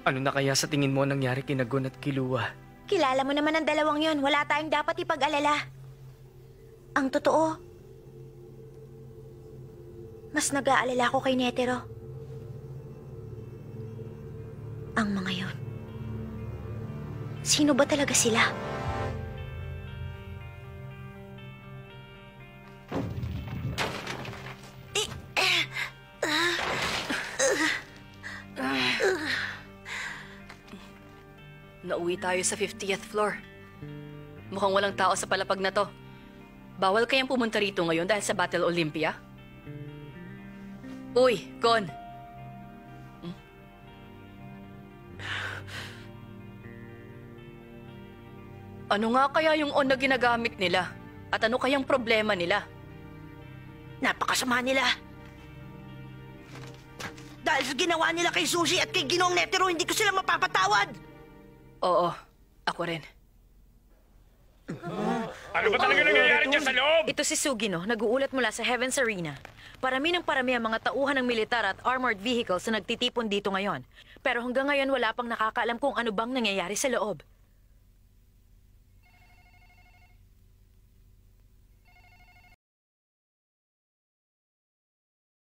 Ano na kaya sa tingin mo nangyari kina Gon at Killua? Kilala mo naman ang dalawang yon. Wala tayong dapat ipag-alala. Ang totoo, mas nag-aalala ko kay Netero. Ang mga yon. Sino ba talaga sila? Nauwi tayo sa 50th floor. Mukhang walang tao sa palapag na to. Bawal kayang pumunta rito ngayon dahil sa Battle Olympia? Uy, Gon. Ano nga kaya yung on na ginagamit nila? At ano kayang problema nila? Napakasama nila. Dahil sa ginawa nila kay Sushi at kay Ginoong Netero, hindi ko sila mapapatawad. Oo, ako rin. Ano ba talaga nangyayari dyan sa loob? Ito si Sugino, nag-uulat mula sa Heaven's Arena. Parami ng parami ang mga tauhan ng militar at armored vehicles na nagtitipon dito ngayon. Pero hanggang ngayon wala pang nakakaalam kung ano bang nangyayari sa loob.